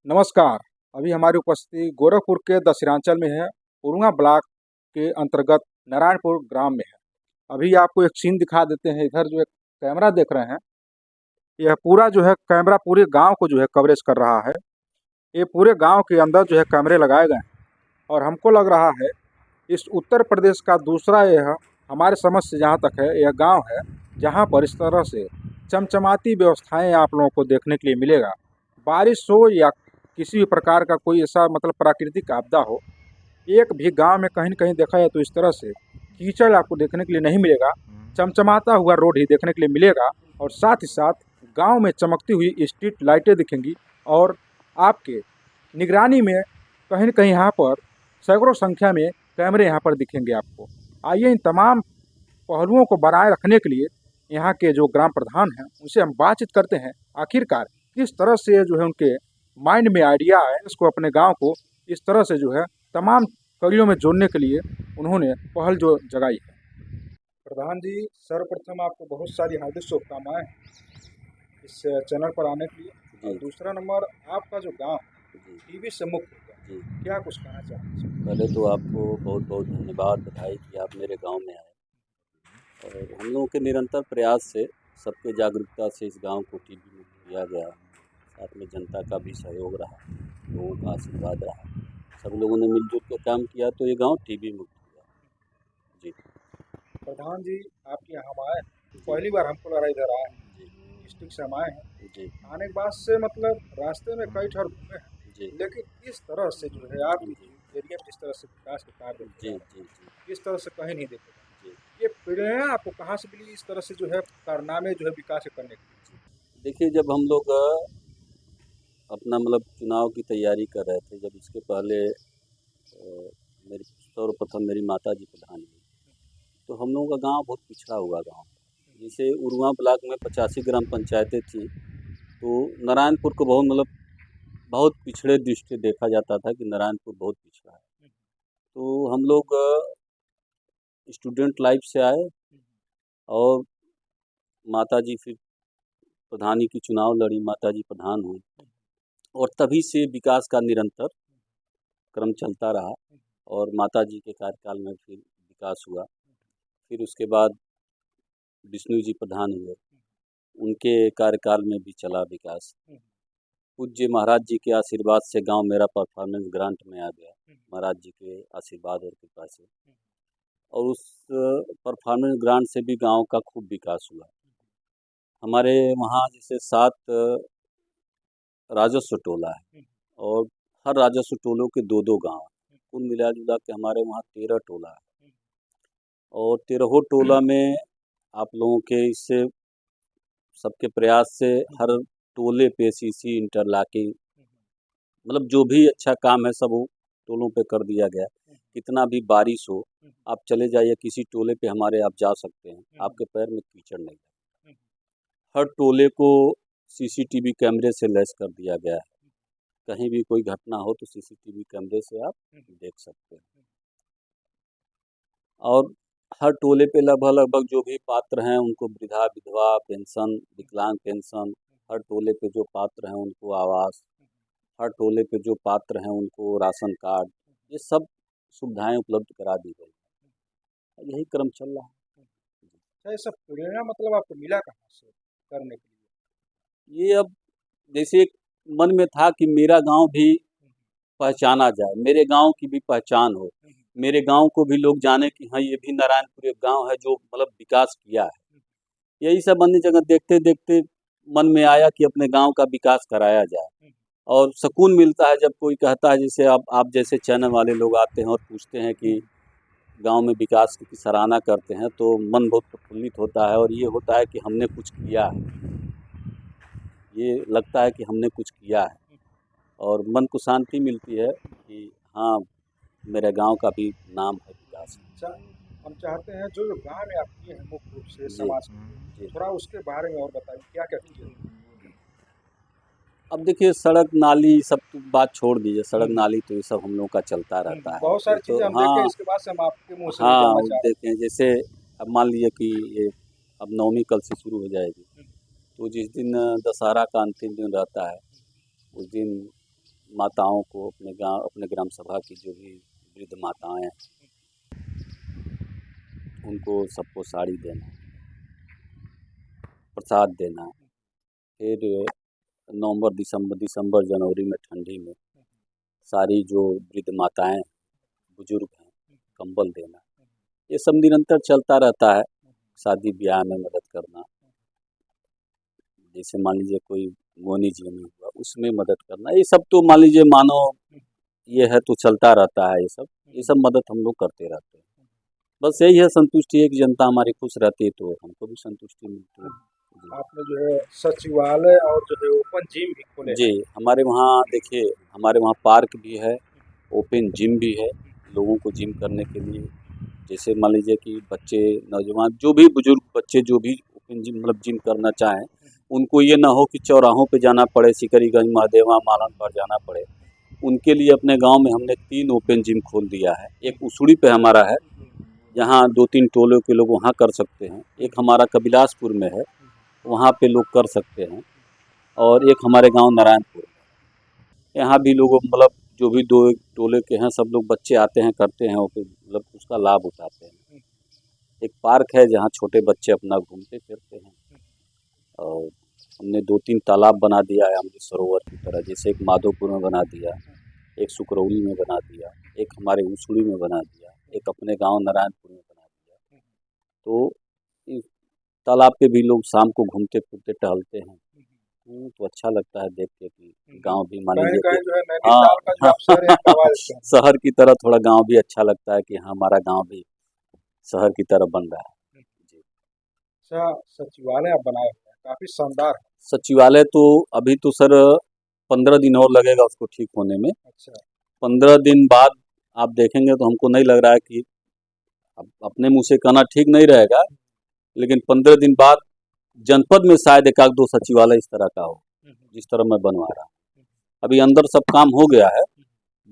नमस्कार। अभी हमारी उपस्थिति गोरखपुर के दक्षिणांचल में है। उरुआ ब्लॉक के अंतर्गत नारायणपुर ग्राम में है। अभी आपको एक सीन दिखा देते हैं। इधर जो एक कैमरा देख रहे हैं, यह पूरा जो है कैमरा पूरे गांव को जो है कवरेज कर रहा है। ये पूरे गांव के अंदर जो है कैमरे लगाए गए हैं और हमको लग रहा है इस उत्तर प्रदेश का दूसरा यह हमारे समझ से जहाँ तक है यह गाँव है जहाँ पर इस तरह से चमचमाती व्यवस्थाएं आप लोगों को देखने के लिए मिलेगा। बारिश हो या किसी भी प्रकार का कोई ऐसा मतलब प्राकृतिक आपदा हो, एक भी गांव में कहीं न कहीं देखा जाए तो इस तरह से कीचड़ आपको देखने के लिए नहीं मिलेगा। चमचमाता हुआ रोड ही देखने के लिए मिलेगा और साथ ही साथ गांव में चमकती हुई स्ट्रीट लाइटें दिखेंगी और आपके निगरानी में कहीं न कहीं यहाँ पर सैकड़ों संख्या में कैमरे यहाँ पर दिखेंगे आपको। आइए इन तमाम पहलुओं को बनाए रखने के लिए यहाँ के जो ग्राम प्रधान हैं उनसे हम बातचीत करते हैं। आखिरकार किस तरह से जो है उनके माइंड में आइडिया है इसको अपने गांव को इस तरह से जो है तमाम कड़ियों में जोड़ने के लिए उन्होंने पहल जो जगाई है। प्रधान जी, सर्वप्रथम आपको बहुत सारी हार्दिक शुभकामनाएं इस चैनल पर आने के लिए। और दूसरा नंबर, आपका जो गांव टीबी से मुक्त हो गया, क्या कुछ कहना चाहते हैं? पहले तो आपको बहुत बहुत धन्यवाद, बधाई कि आप मेरे गांव में आए और हम लोगों के निरंतर प्रयास से सबके जागरूकता से इस गांव को टीबी मुक्त किया गया। साथ में जनता का भी सहयोग रहा, लोगों का आशीर्वाद रहा, सब लोगों ने मिलजुल के काम किया तो ये गांव टीबी मुक्त हुआ। जी प्रधान जी, आपके यहाँ हम आए, पहली बार हमको लग रहा है इधर आए हैं, डिस्ट्रिक्ट से हम आए हैं। जी आने के बाद से मतलब रास्ते में कई ठर घूमे हैं, जी लेकिन इस तरह से जो है आपकी एरिया में जिस तरह से विकास के कार्य जी हो जी जी इस तरह से कहीं नहीं देखे गए। जी ये प्रेरणा आपको कहाँ से मिली इस तरह से जो है कारनामे जो है विकास करने के लिए? देखिए, जब हम लोग अपना मतलब चुनाव की तैयारी कर रहे थे, जब इसके पहले मेरी सर्वप्रथम मेरी माता जी प्रधान हुई, तो हम लोगों का गांव बहुत पिछड़ा हुआ गांव। जैसे उरुआ ब्लॉक में 85 ग्राम पंचायतें थी, तो नारायणपुर को बहुत मतलब बहुत पिछड़े दृष्टि देखा जाता था कि नारायणपुर बहुत पिछड़ा है। तो हम लोग स्टूडेंट लाइफ से आए और माता जी फिर प्रधानी की चुनाव लड़ी, माता जी प्रधान हुई और तभी से विकास का निरंतर क्रम चलता रहा और माता जी के कार्यकाल में फिर विकास हुआ। फिर उसके बाद विष्णु जी प्रधान हुए, उनके कार्यकाल में भी चला विकास। पूज्य महाराज जी के आशीर्वाद से गांव मेरा परफॉर्मेंस ग्रांट में आ गया, महाराज जी के आशीर्वाद और कृपा से, और उस परफॉर्मेंस ग्रांट से भी गांव का खूब विकास हुआ। हमारे वहाँ जैसे 7 राजस्व टोला है और हर राजस्व टोलों के 2-2 गांव हैं। कुल मिला जुला के हमारे वहाँ 13 टोला है और 13 टोला में आप लोगों के इससे सबके प्रयास से हर टोले पे सीसी इंटरलॉकिंग मतलब जो भी अच्छा काम है सब वो टोलों पे कर दिया गया। कितना भी बारिश हो, आप चले जाइए किसी टोले पे हमारे, आप जा सकते हैं, आपके पैर में कीचड़ नहीं है। हर टोले को सीसीटीवी कैमरे से लैस कर दिया गया है, कहीं भी कोई घटना हो तो सीसीटीवी कैमरे से आप देख सकते हैं। और हर टोले पे लगभग लगभग जो भी पात्र हैं उनको वृद्धा विधवा पेंशन, विकलांग पेंशन, हर टोले पे जो पात्र हैं उनको आवास, हर टोले पे जो पात्र हैं उनको राशन कार्ड, ये सब सुविधाएं उपलब्ध करा दी गई है। यही क्रम चल रहा है। अच्छा, ये सब प्रेरणा मतलब आपको मिला कहाँ से करने के लिए? ये अब जैसे एक मन में था कि मेरा गांव भी पहचाना जाए, मेरे गांव की भी पहचान हो, मेरे गांव को भी लोग जाने कि हाँ ये भी नारायणपुर एक गांव है जो मतलब विकास किया है। यही सब अन्य जगह देखते देखते मन में आया कि अपने गांव का विकास कराया जाए और सुकून मिलता है जब कोई कहता है, जैसे आप जैसे चैनल वाले लोग आते हैं और पूछते हैं कि गांव में विकास की सराहना करते हैं तो मन बहुत प्रफुल्लित होता है और ये होता है कि हमने कुछ किया है, ये लगता है कि हमने कुछ किया है और मन को शांति मिलती है कि हाँ मेरे गांव का भी नाम है विकास। अच्छा, हम चाहते हैं जो गाँव में आप किए हैं मुख्य रूप से जी समाज के लिए, जी। थोड़ा उसके बारे में और बताइए क्या क्या किए? अब देखिए, सड़क नाली सब तो बात छोड़ दीजिए, सड़क नाली तो ये सब हम लोग का चलता रहता है। बहुत वो सारी तो चीज़ें हम देखें, हाँ इसके बाद से हम आपके मुँह से भी हाँ, जानना वो चाह रहे देखें जैसे अब मान लीजिए कि ये अब नवमी कल से शुरू हो जाएगी, हैं। तो जिस दिन दशहरा का अंतिम दिन रहता है उस दिन माताओं को अपने ग्राम सभा की जो भी वृद्ध माताएं हैं उनको सबको साड़ी देना, प्रसाद देना। फिर दिसंबर जनवरी में ठंडी में सारी जो वृद्ध माताएं बुजुर्ग हैं कंबल देना, ये सब निरंतर चलता रहता है। शादी ब्याह में मदद करना, जैसे मान लीजिए कोई मोनी जीवनी हुआ उसमें मदद करना, ये सब तो मान लीजिए मानो ये है तो चलता रहता है। ये सब मदद हम लोग करते रहते हैं। बस यही है, संतुष्टि है कि जनता हमारी खुश रहती है तो हमको भी संतुष्टि मिलती है। आपने जो है सचिवालय और जो है ओपन जिम भी खोले जी, हमारे वहाँ देखिए, हमारे वहाँ पार्क भी है, ओपन जिम भी है लोगों को जिम करने के लिए। जैसे मान लीजिए कि बच्चे, नौजवान, जो भी बुजुर्ग बच्चे जो भी ओपन जिम मतलब जिम करना चाहें, उनको ये ना हो कि चौराहों पे जाना पड़े, सिकरीगंज, महादेवा, मालनपुर जाना पड़े। उनके लिए अपने गांव में हमने 3 ओपन जिम खोल दिया है। एक उसुड़ी पे हमारा है, जहां 2-3 टोलों के लोग वहां कर सकते हैं। एक हमारा कबिलासपुर में है, वहां पे लोग कर सकते हैं। और एक हमारे गांव नारायणपुर, यहाँ भी लोग मतलब जो भी 2 टोले के हैं सब लोग बच्चे आते हैं, करते हैं, मतलब उसका लाभ उठाते हैं। एक पार्क है जहाँ छोटे बच्चे अपना घूमते फिरते हैं। और हमने 2-3 तालाब बना दिया है अमृत सरोवर की तरह, जैसे एक माधोपुर में बना दिया, एक सुकरौली में बना दिया, एक हमारे उसुड़ी में बना दिया, एक अपने गांव नारायणपुर में बना दिया। तो इस तालाब पे भी लोग शाम को घूमते फिरते टहलते हैं। तो अच्छा लगता है देख के कि गांव भी मान लीजिए कि जो है नैनीताल का जो आप शहर है करवा देते हैं। शहर की तरह थोड़ा गांव भी अच्छा लगता है कि हाँ, हमारा गांव भी शहर की तरह बन रहा है। जी। अच्छा, सचिवालय आप बनाए हुए हैं, काफी शानदार है। सचिवालय तो अभी तो सर 15 दिन और लगेगा उसको ठीक होने में। अच्छा। 15 दिन बाद आप देखेंगे तो हमको नहीं लग रहा है कि, अब अपने मुंह से कहना ठीक नहीं रहेगा, लेकिन 15 दिन बाद जनपद में शायद 1-2 सचिवालय इस तरह का हो, जिस तरह मैं बनवा रहा हूँ। अभी अंदर सब काम हो गया है,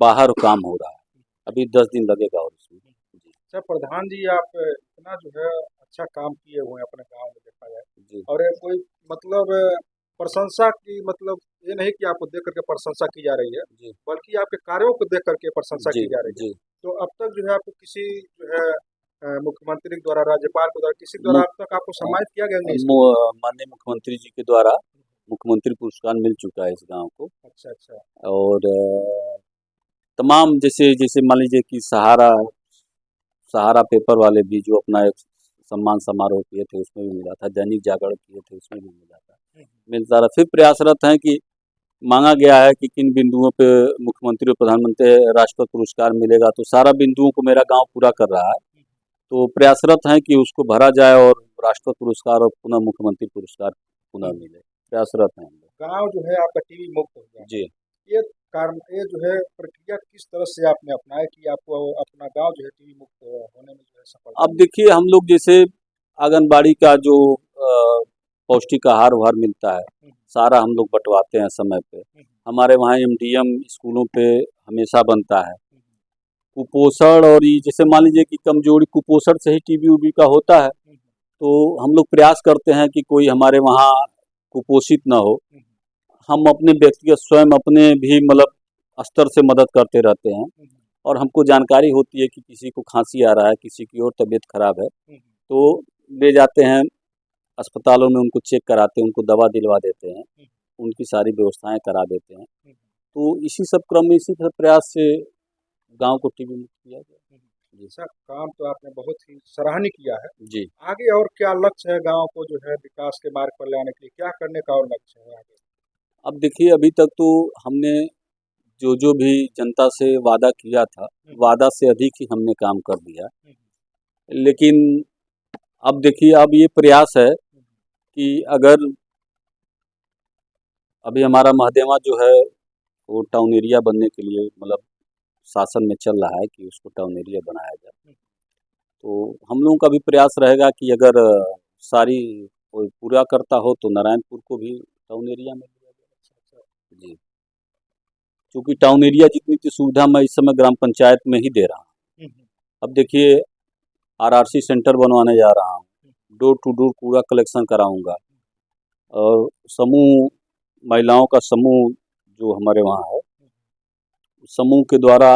बाहर काम हो रहा है, अभी 10 दिन लगेगा और उसमें। जी। अच्छा प्रधान जी, आप इतना जो है अच्छा काम किए हुए हैं अपने गांव में, देखा जाए जी। और ये कोई मतलब प्रशंसा की, मतलब ये नहीं कि आपको देख करके प्रशंसा की जा रही है, जी। बल्कि आपके कार्यों को देख करके प्रशंसा जी। की जा रही है। जी। तो अब तक जो है आपको किसी जो है मुख्यमंत्री के द्वारा, राज्यपाल के द्वारा, किसी द्वारा अब तक आपको सम्मानित किया गया नहीं? माननीय मुख्यमंत्री जी के द्वारा मुख्यमंत्री पुरस्कार मिल चुका है इस गांव को। अच्छा अच्छा। और तमाम जैसे जैसे मान लीजिए कि सहारा पेपर वाले भी जो अपना एक सम्मान समारोह किए थे उसमें भी मिला था, दैनिक जागरण किए थे उसमें भी मिला था, मिलता रहा। फिर प्रयासरत हैं कि मांगा गया है कि किन बिंदुओं पे मुख्यमंत्री और प्रधानमंत्री राष्ट्रपति पुरस्कार मिलेगा, तो सारा बिंदुओं को मेरा गांव पूरा कर रहा है। तो प्रयासरत हैं कि उसको भरा जाए और राष्ट्रपति पुरस्कार और पुनः मुख्यमंत्री पुरस्कार पुनः मिले। प्रयासरत हैं हम लोग। गाँव जो है आपका टीवी मुक्त हो गया, जी। ये कारण, ये जो है प्रक्रिया किस तरह से आपने अपनाया कि आपको अपना गांव जो है टीवी मुक्त होने में जो है सफलता अब देखिए, हम लोग जैसे आंगनबाड़ी का जो पौष्टिक आहार वार मिलता है, मिली? सारा हम लोग बंटवाते हैं समय पे। हमारे वहाँ एमडीएम स्कूलों पे हमेशा बनता है। कुपोषण और ये जैसे मान लीजिए कि कमजोरी, कुपोषण से ही टीबी उबी का होता है, तो हम लोग प्रयास करते हैं कि कोई हमारे वहाँ कुपोषित ना हो। हम अपने व्यक्तिगत स्वयं अपने भी मतलब स्तर से मदद करते रहते हैं। और हमको जानकारी होती है कि किसी को खांसी आ रहा है, किसी की और तबीयत खराब है, तो ले जाते हैं अस्पतालों में, उनको चेक कराते हैं, उनको दवा दिलवा देते हैं, उनकी सारी व्यवस्थाएं करा देते हैं। तो इसी सब क्रम में, इसी सब प्रयास से गांव को टीबी मुक्त किया गया। जी। ऐसा काम तो आपने बहुत ही सराहनीय किया है। जी। आगे और क्या लक्ष्य है गांव को जो है विकास के मार्ग पर लाने के लिए, क्या करने का और लक्ष्य है आगे? अब देखिए, अभी तक तो हमने जो जो भी जनता से वादा किया था, वादा से अधिक ही हमने काम कर दिया। लेकिन अब देखिए, अब ये प्रयास है कि अगर अभी हमारा महादेवा जो है वो टाउन एरिया बनने के लिए मतलब शासन में चल रहा है कि उसको टाउन एरिया बनाया जाए, तो हम लोगों का भी प्रयास रहेगा कि अगर सारी कोई पूरा करता हो तो नारायणपुर को भी टाउन एरिया में लिया जाए। जी। क्योंकि टाउन एरिया जितनी की सुविधा मैं इस समय ग्राम पंचायत में ही दे रहा हूँ। अब देखिए, आरआरसी सेंटर बनवाने जा रहा हूँ, डोर टू डोर कूड़ा कलेक्शन कराऊंगा, और समूह महिलाओं का समूह जो हमारे वहाँ है समूह के द्वारा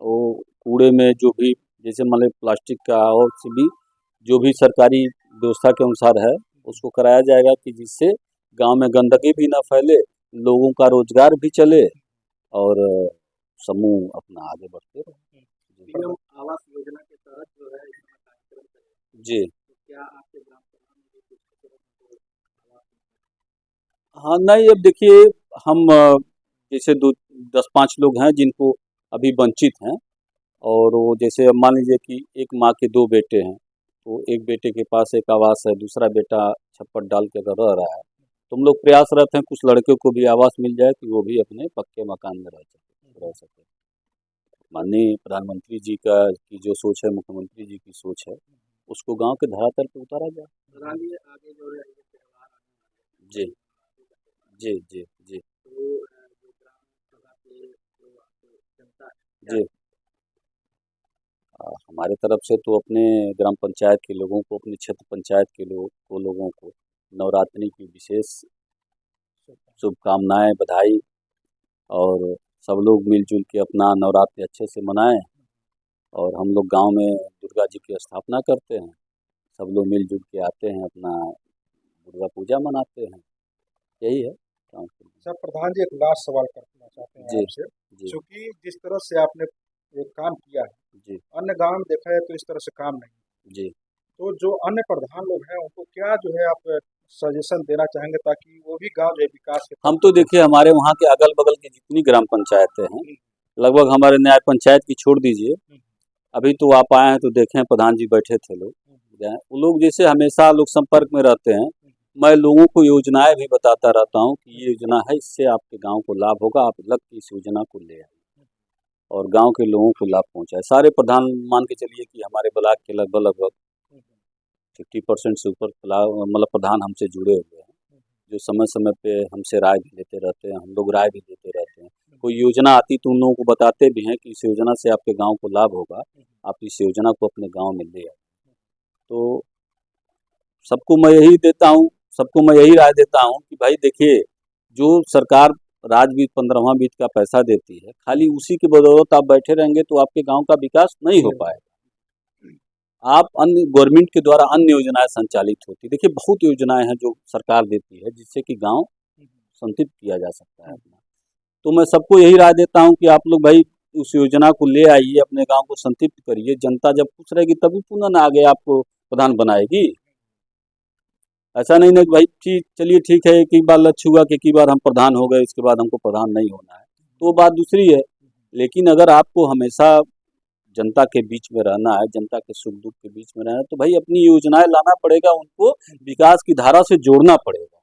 वो कूड़े में जो भी जैसे मान लो प्लास्टिक का और से भी जो भी सरकारी व्यवस्था के अनुसार है उसको कराया जाएगा कि जिससे गांव में गंदगी भी ना फैले, लोगों का रोजगार भी चले और समूह अपना आगे बढ़ते रहे। पीएम आवास योजना के तहत जो है इसमें कार्यक्रम करें। जी तो क्या आपके ग्राम प्रधान ने भी कुछ आवास? हाँ, नहीं अब देखिए हम जैसे 10-5 लोग हैं जिनको अभी वंचित हैं और वो जैसे अब मान लीजिए कि एक माँ के 2 बेटे हैं, तो एक बेटे के पास एक आवास है, दूसरा बेटा छप्पर डाल के अगर रह रहा है, तो हम लोग प्रयासरत हैं कुछ लड़कियों को भी आवास मिल जाए कि वो भी अपने पक्के मकान में रह सके। माननीय प्रधानमंत्री जी की जो सोच है, मुख्यमंत्री जी की सोच है, उसको गांव के धरातल पे उतारा जाए। आगे जो है त्योहार जी जी जी जी तो जो ग्राम सभा के जो जनता है जी हमारे तरफ से तो अपने ग्राम पंचायत के लोगों को, अपने क्षेत्र पंचायत के लोगों को नवरात्रि की विशेष शुभकामनाएं, बधाई और सब लोग मिलजुल के अपना नवरात्रि अच्छे से मनाएं और हम लोग गांव में दुर्गा जी की स्थापना करते हैं, सब लोग मिलजुल के आते हैं, अपना दुर्गा पूजा मनाते हैं, यही है। अच्छा प्रधान जी, एक लास्ट सवाल करना चाहते हैं जी आपसे, जी क्योंकि जिस तरह से आपने एक काम किया है जी अन्य गांव में देखा है तो इस तरह से काम नहीं, जी तो जो अन्य प्रधान लोग हैं उनको क्या जो है आप सजेशन देना चाहेंगे ताकि वो भी गांव जो है विकास के हम पथ तो पर देखिए हमारे वहाँ के अगल बगल की जितनी ग्राम पंचायतें हैं, लगभग हमारे न्याय पंचायत की छोड़ दीजिए, अभी तो आप आए हैं तो देखें प्रधान जी बैठे थे लोग, वो लोग जैसे हमेशा लोग संपर्क में रहते हैं, मैं लोगों को योजनाएं भी बताता रहता हूँ कि ये योजना है, इससे आपके गांव को लाभ होगा, आप लग के इस योजना को ले आए और गांव के लोगों को लाभ पहुंचाए। सारे प्रधान मान के चलिए कि हमारे ब्लॉक के लगभग 50% से ऊपर मतलब प्रधान हमसे जुड़े हुए हैं, जो समय समय पे हमसे राय भी लेते रहते हैं, हम लोग राय भी देते रहते हैं। कोई योजना आती तो उन लोगों को बताते भी हैं कि इस योजना से आपके गांव को लाभ होगा, आप इस योजना को अपने गांव में ले आए। तो सबको मैं यही राय देता हूँ कि भाई देखिए, जो सरकार राजवित्त 15वां वित्त का पैसा देती है, खाली उसी की बदौलत आप बैठे रहेंगे तो आपके गांव का विकास नहीं हो पाएगा। आप अन्य गवर्नमेंट के द्वारा अन्य योजनाएं संचालित होती, देखिए बहुत योजनाएं हैं जो सरकार देती है जिससे कि गांव संतुलित किया जा सकता है अपना। तो मैं सबको यही राय देता हूं कि आप लोग भाई उस योजना को ले आइए, अपने गांव को संतुलित करिए, जनता जब खुश रहेगी तभी पुनः आगे आपको प्रधान बनाएगी। ऐसा नहीं ना कि भाई चलिए ठीक है, एक ही बार लक्ष्य हुआ कि एक ही बार हम प्रधान हो गए, इसके बाद हमको प्रधान नहीं होना है, तो वो बात दूसरी है। लेकिन अगर आपको हमेशा जनता के बीच में रहना है, जनता के सुख दुख के बीच में रहना है, तो भाई अपनी योजनाएं लाना पड़ेगा, उनको विकास की धारा से जोड़ना पड़ेगा।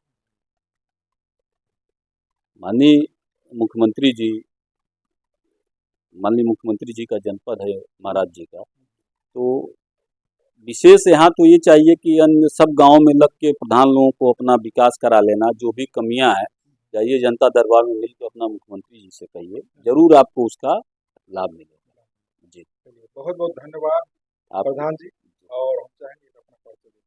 माननीय मुख्यमंत्री जी का जनपद है महाराज जी का, तो विशेष यहाँ तो ये चाहिए कि अन्य सब गाँव में लग के प्रधान लोगों को अपना विकास करा लेना, जो भी कमियाँ हैं जाइए जनता दरबार में मिल के अपना मुख्यमंत्री जी से कहिए, जरूर आपको उसका लाभ मिलेगा। जी बहुत बहुत धन्यवाद प्रधान जी, और हम चाहेंगे कि अपना परिचय दें।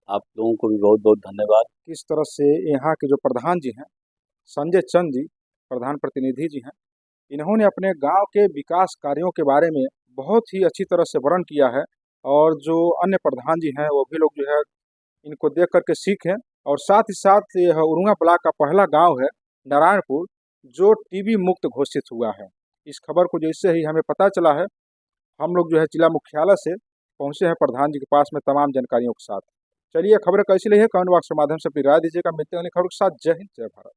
आप लोगों को भी बहुत बहुत धन्यवाद। किस तरह से यहाँ के जो प्रधान जी हैं संजय चंद जी, प्रधान प्रतिनिधि जी हैं, इन्होंने अपने गांव के विकास कार्यों के बारे में बहुत ही अच्छी तरह से वर्णन किया है, और जो अन्य प्रधान जी हैं वो भी लोग जो है इनको देख करके सीखें। और साथ ही साथ यह उरुआ ब्लॉक का पहला गांव है नारायणपुर जो टीबी मुक्त घोषित हुआ है। इस खबर को जैसे ही हमें पता चला है, हम लोग जो है जिला मुख्यालय से पहुंचे हैं प्रधान जी के पास में तमाम जानकारियों के साथ। चलिए, खबरें कैसी लगी है कमेंट बॉक्स के माध्यम से अपनी राय दीजिएगा। मिलते हैं अगली खबर के साथ। जय हिंद, जय भारत।